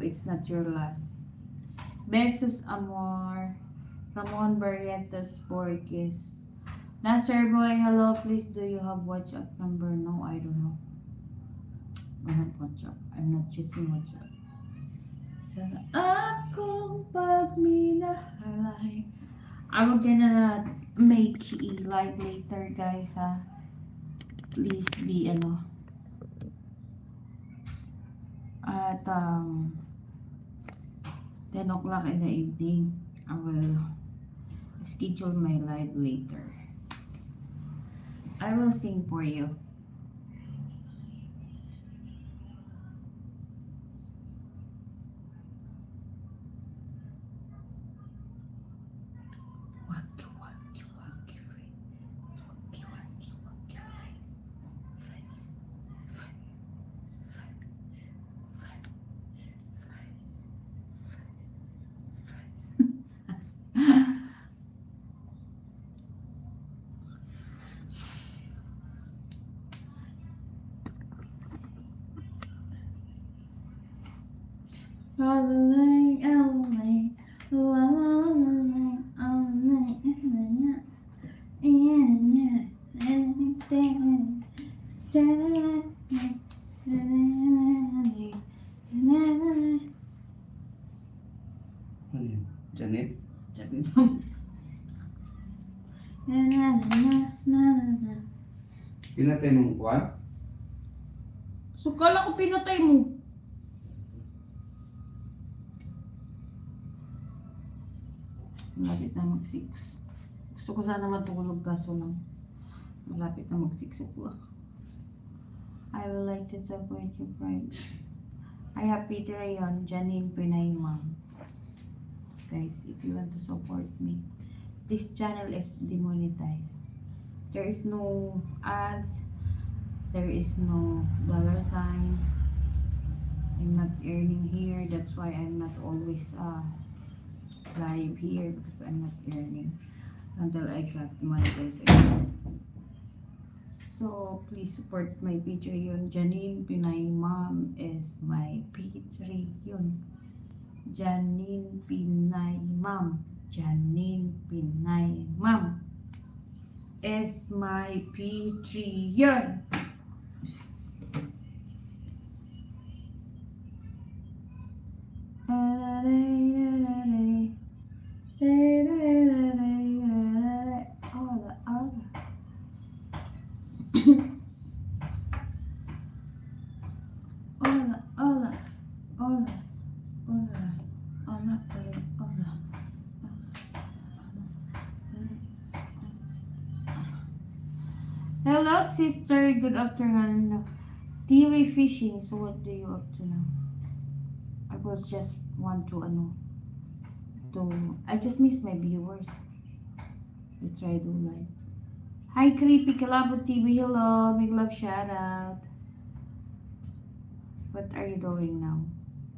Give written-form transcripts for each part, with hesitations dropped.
hope it's not your last. Besos Amor. Ramon Barrientos Borges. Nasser Boy, hello. Please, do you have WhatsApp number? No, I don't know. I have WhatsApp. I'm not using WhatsApp. Sa akong pagminahalay. I'm gonna make a live later, guys, ha. Please be, at 10 o'clock in the evening. I will schedule my live later. I will sing for you. Waki waki waki face. Waki waki waki face. Ano yun? Janet? Pinatay mong kuwan? So, kala ko pinatay mo. Malapit na mag-6. Gusto ko sana matulog kaso lang. Malapit na mag-6 o'clock. I would like to support you, friend. I have Peter Ayon, Janine Pinay Ma'am. Guys, if you want to support me, this channel is demonetized. There is no ads. There is no dollar sign. I'm not earning here. That's why I'm not always live here because I'm not earning until I got monetized again. So please support my Patreon. Janine Pinay Ma'am is my Patreon. Janine Pinay Ma'am. Janine Pinay Ma'am is my Patreon. Hello, sister. Good afternoon. TV fishing. So, what do you up to now? I was just want to I just miss my viewers. Let's try do live. Hi, Creepy Kalabo TV. Hello, big love shout out. What are you doing now?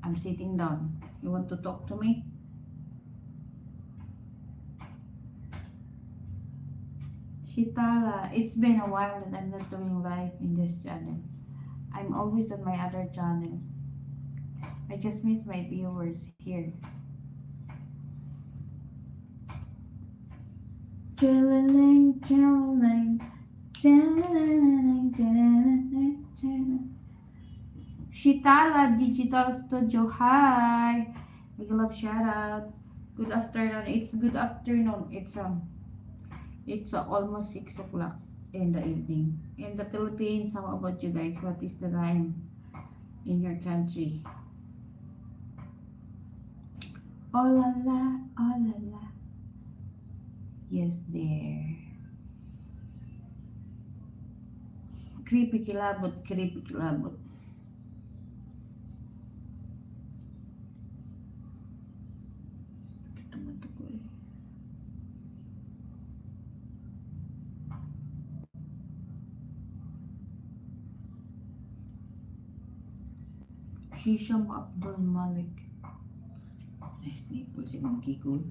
I'm sitting down. You want to talk to me? Shitala, it's been a while that I'm not doing live in this channel. I'm always on my other channel. I just miss my viewers here. Shitala Digital Studio, hi. Big love shout out. Good afternoon. It's good afternoon. It's almost 6 o'clock in the evening. In the Philippines, how about you guys? What is the time in your country? Oh la la, oh la la. Yes, there. Creepy kilabot, creepy kilabot. Shisham Abdul Malik. Nice nipple si Monkey Cool.